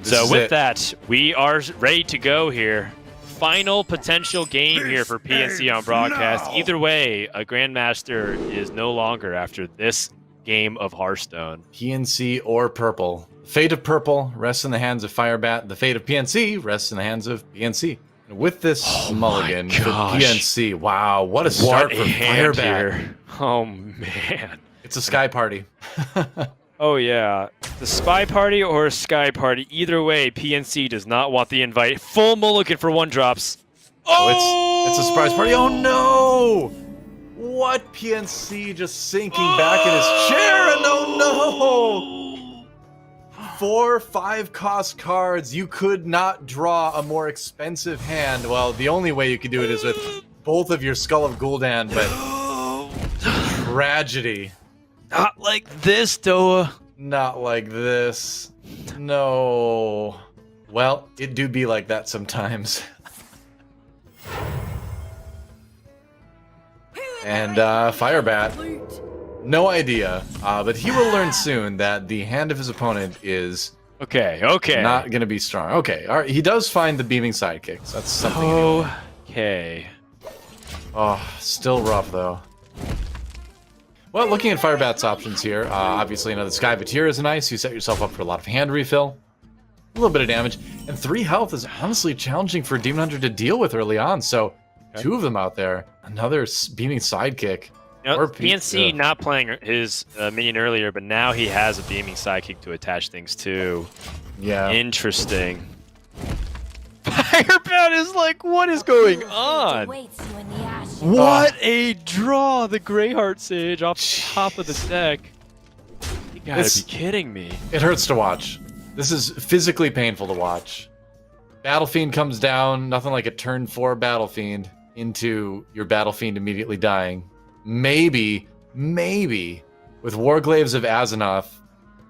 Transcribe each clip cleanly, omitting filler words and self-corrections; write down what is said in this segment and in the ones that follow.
So with that, we are ready to go here. Final potential game here for PNC on broadcast. Either way, a Grandmaster is no longer after this game of Hearthstone. PNC or Purple. The fate of Purple rests in the hands of Firebat. The fate of PNC rests in the hands of PNC. With this mulligan for PNC, wow, what a start for Firebat. Here. Oh, man. It's a Sky Party. Oh, yeah. The Spy Party or a Sky Party. Either way, PNC does not want the invite. Full mulligan for 1-drops. Oh, it's a surprise party. Oh, no. What? PNC just sinking back in his chair. And oh, no. 4 5-cost cards. You could not draw a more expensive hand. Well, the only way you could do it is with both of your Skull of Gul'dan, but tragedy. Not like this, Doa. Not like this. No. Well, it do be like that sometimes. And Firebat, no idea. But he will learn soon that the hand of his opponent is not going to be strong. Okay, all right. He does find the beaming sidekicks. That's something. Okay. Oh, still rough though. Well, looking at Firebat's options here, obviously another Sky Vatir is nice. You set yourself up for a lot of hand refill, a little bit of damage, and 3 health is honestly challenging for Demon Hunter to deal with early on. So, 2 of them out there. Another beaming sidekick. PNC not playing his minion earlier, but now he has a beaming sidekick to attach things to. Yeah. Interesting. Firebat is like, what is going on? What a draw! The Greyheart Sage off the top of the deck. You gotta be kidding me. It hurts to watch. This is physically painful to watch. Battle Fiend comes down, nothing like a turn 4 Battle Fiend into your Battle Fiend immediately dying. Maybe, with Warglaves of Azzinoth,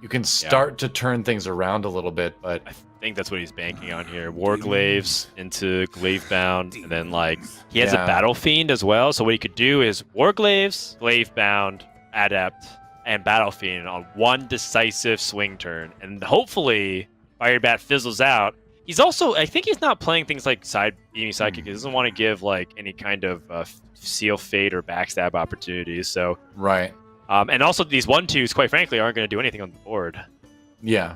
you can start to turn things around a little bit, but I think that's what he's banking on here. Warglaves into Glavebound, and then like he has a Battle Fiend as well. So what he could do is Warglaves, Glavebound, Adept, and Battle Fiend on one decisive swing turn, and hopefully Firebat fizzles out. He's also, I think he's not playing things like beaming sidekick. He doesn't want to give like any kind of seal fate or backstab opportunities. So right. And also these 1/2s, quite frankly, aren't going to do anything on the board. Yeah.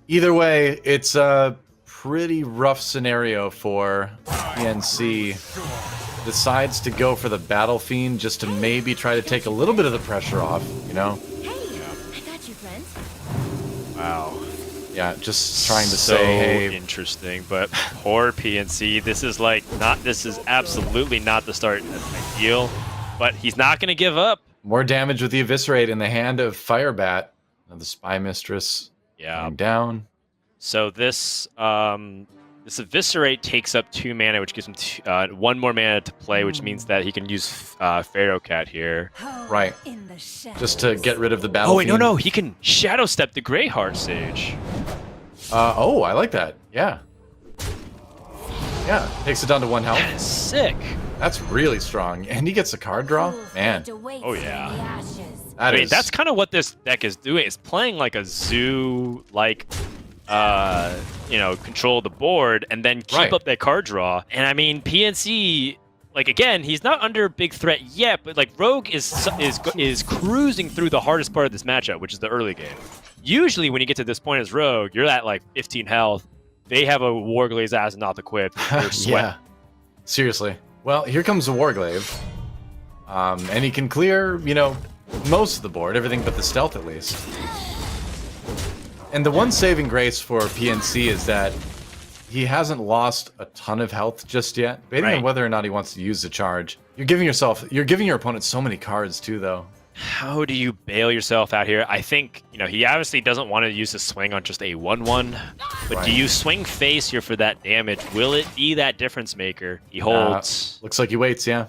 Either way, it's a pretty rough scenario for PNC. Decides to go for the Battle Fiend just to maybe try to take a little bit of the pressure off, you know? Hey, I got you, friend. Wow. Yeah, just trying to say, hey. Interesting, but poor PNC. This is like not. This is absolutely not the start ideal, but he's not going to give up. More damage with the Eviscerate in the hand of Firebat. The Spy Mistress. Yeah. Down. So this this Eviscerate takes up 2 mana, which gives him 1 more mana to play, which means that he can use Pharaoh Cat here. Right. Just to get rid of the battle. Oh wait, no, he can Shadow Step the Greyheart Sage. Oh, I like that. Yeah. Yeah, takes it down to 1 health. That is sick. That's really strong. And he gets a card draw? Man. Oh yeah. I mean, that's kind of what this deck is doing. It's playing like a zoo, like, control the board and then keep up that card draw. And I mean, PNC, like, again, he's not under big threat yet, but like Rogue is cruising through the hardest part of this matchup, which is the early game. Usually, when you get to this point as Rogue, you're at like 15 health. They have a Warglaze Azzinoth equipped. Yeah. Seriously. Well, here comes a Warglaive. And he can clear, most of the board, everything but the stealth at least. And the one saving grace for PNC is that he hasn't lost a ton of health just yet. Debating on whether or not he wants to use the charge. You're giving your opponent so many cards too, though. How do you bail yourself out here? I think, he obviously doesn't want to use a swing on just a 1/1. But do you swing face here for that damage? Will it be that difference maker? He holds. Looks like he waits, yeah.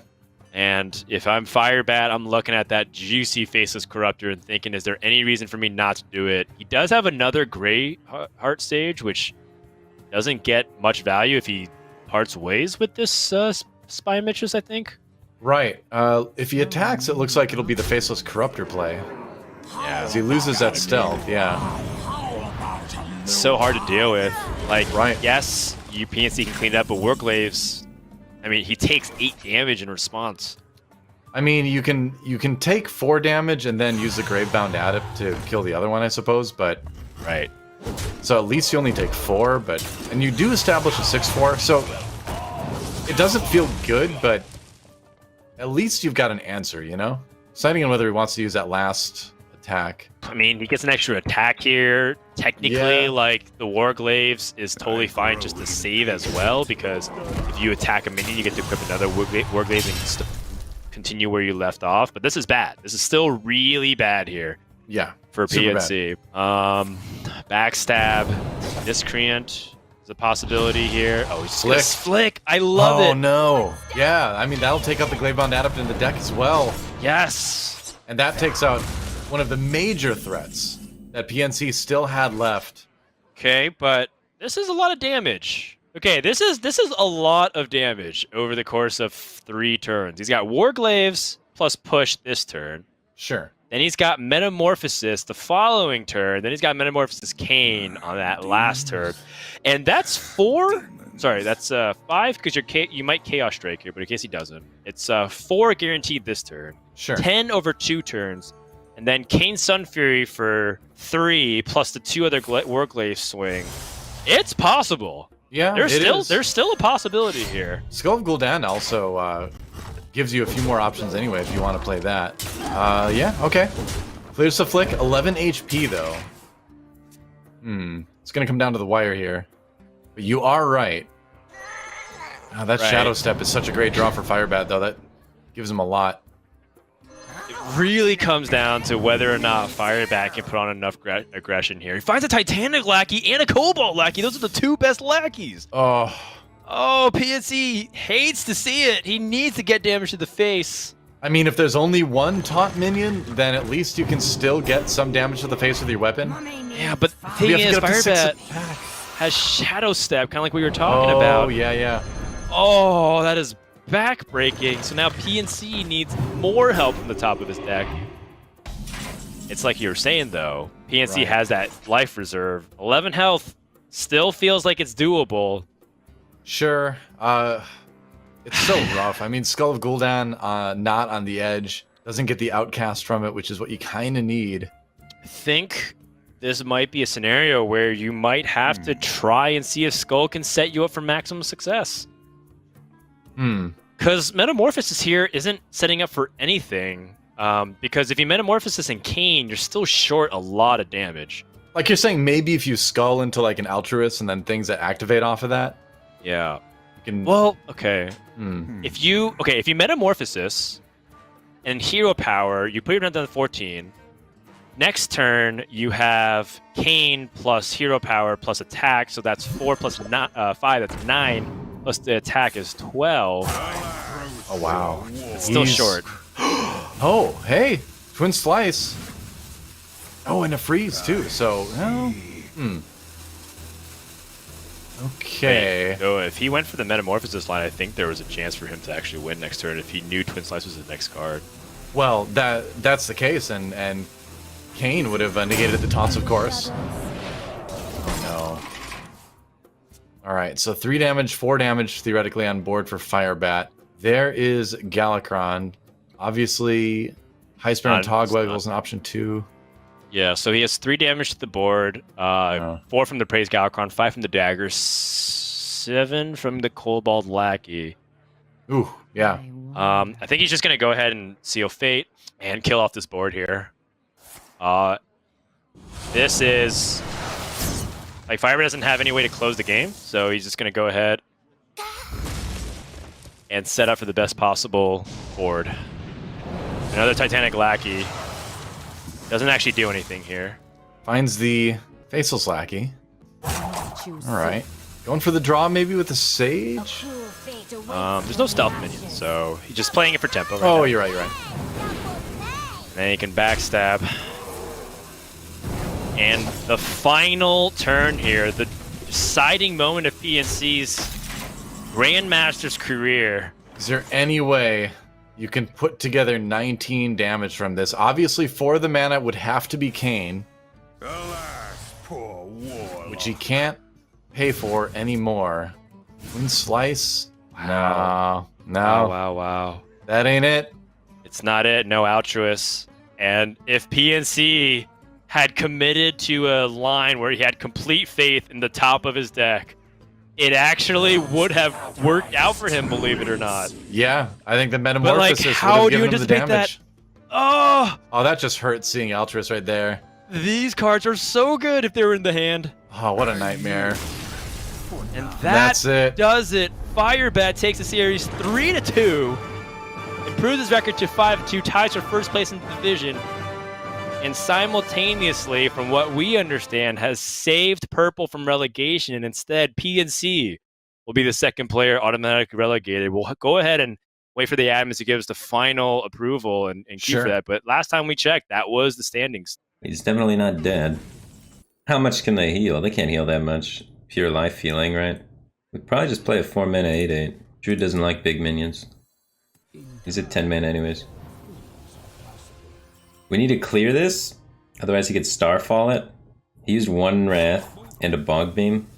And if I'm Firebat, I'm looking at that juicy Faceless Corruptor and thinking, is there any reason for me not to do it? He does have another Greyheart Sage, which doesn't get much value if he parts ways with this Spy Mistress, I think. Right. If he attacks, it looks like it'll be the Faceless Corruptor play. Yeah. As he loses that stealth, yeah. so hard to deal with. Like, Right. yes, you PNC can clean it up, but Warglaves, I mean, he takes 8 damage in response. I mean, you can take 4 damage and then use the Gravebound Adept to kill the other one, I suppose, but... Right. So at least you only take 4, but... And you do establish a 6/4, so... It doesn't feel good, but... At least you've got an answer, you know? Deciding on whether he wants to use that last attack. I mean, he gets an extra attack here. Technically, Yeah. like, the Warglaves is totally fine just to save as well, because if you attack a minion, you get to equip another Warglaive and just continue where you left off. But this is bad. This is still really bad here Yeah. for super PNC. Backstab, Miscreant is a possibility here. Oh, he's Flick. Flick. I love Oh it. no. Yeah, I mean, that'll take out the Gravebound Adept in the deck as well. Yes. And that takes out one of the major threats that PNC still had left. Okay, but this is a lot of damage. Okay, this is a lot of damage over the course of 3 turns. He's got Warglaves plus push this turn. Sure. Then he's got Metamorphosis the following turn. Then he's got Metamorphosis Kane on that last turn. And that's 4? Sorry, that's 5 because you might Chaos Strike here, but in case he doesn't. It's 4 guaranteed this turn. Sure. 10 over 2 turns. And then Kane Sun Fury for 3 plus the 2 other Warglaive swing. It's possible. Yeah, There's is. still a possibility here. Skull of Gul'dan also gives you a few more options anyway if you want to play that. Yeah, okay. Clears the Flick, 11 HP though. It's gonna come down to the wire here. But you are right. Oh, that Right. Shadow Step is such a great draw for Firebat though. That gives him a lot. It really comes down to whether or not Firebat can put on enough aggression here. He finds a Titanic Lackey and a Cobalt Lackey. Those are the 2 best lackeys. Oh, Oh, PNC hates to see it. He needs to get damage to the face. I mean, if there's only one taunt minion, then at least you can still get some damage to the face with your weapon. Yeah, but the You thing have to is, get up to 6 Firebat attack. has Shadow Step, kind of like we were talking Oh, about. yeah, yeah. Oh, that is back-breaking. So now PNC needs more help from the top of his deck. It's like you were saying, though. PNC Right. has that life reserve. 11 health still feels like it's doable. Sure. It's so rough. I mean, Skull of Gul'dan not on the edge. Doesn't get the outcast from it, which is what you kind of need. I think this might be a scenario where you might have to try and see if Skull can set you up for maximum success. Because Metamorphosis here isn't setting up for anything. Because if you Metamorphosis in Kane, you're still short a lot of damage. Like you're saying, maybe if you Skull into like an Altruist and then things that activate off of that, Yeah. you can... Well, okay. If you Metamorphosis and Hero Power, you put your down to 14. Next turn, you have Kane plus Hero Power plus attack, so that's 4 plus 5, that's 9. Plus the attack is 12. Oh, wow. It's still He's- short. Oh, hey! Twin Slice. Oh, and a freeze, too, so... Well, Okay. So if he went for the Metamorphosis line, I think there was a chance for him to actually win next turn if he knew Twin Slice was his next card. Well, that's the case, and Kane would have negated the taunts, of course. Oh, no. Alright, so 3 damage, 4 damage theoretically on board for Firebat. There is Galakron. Obviously, High Spear and Togwaggle is an option 2. Yeah, so he has 3 damage to the board, 4 from the Praise Galakron, 5 from the Dagger, 7 from the Cobalt Lackey. Ooh, yeah. I think he's just going to go ahead and Seal Fate and kill off this board here. This is... Like, Firebat doesn't have any way to close the game, so he's just going to go ahead and set up for the best possible board. Another Titanic Lackey. Doesn't actually do anything here. Finds the Faceless Lackey. Alright. Going for the draw maybe with the Sage? There's no stealth minion, so he's just playing it for tempo right Oh, now. you're right, you're right. Then he can backstab. And the final turn here, the deciding moment of PNC's Grandmasters career. Is there any way you can put together 19 damage from this? Obviously, for the mana would have to be Kane. Alas, poor warlord. which he can't pay for anymore. Queen Slice? Wow. No. Wow. That ain't it. It's not it. No Altruist. And if PNC had committed to a line where he had complete faith in the top of his deck, it actually would have worked out for him, believe it or not. Yeah, I think the But Metamorphosis like, would how have do you given him the anticipate damage. that? Oh, that just hurt seeing Altruist right there. These cards are so good if they were in the hand. Oh, what a nightmare. And That's it. does it. Firebat takes the series 3-2, improves his record to 5-2, ties for first place in the division, and simultaneously, from what we understand, has saved Purple from relegation, and instead PNC will be the second player automatically relegated. We'll go ahead and wait for the admins to give us the final approval and keep Sure. for that. But last time we checked, that was the standings. He's definitely not dead. How much can they heal? They can't heal that much. Pure life healing, right? We'd probably just play a 4-mana 8/8. Drew doesn't like big minions. He's at 10 mana anyways. We need to clear this, otherwise he could Starfall it. He used 1 Wrath and a Bog Beam.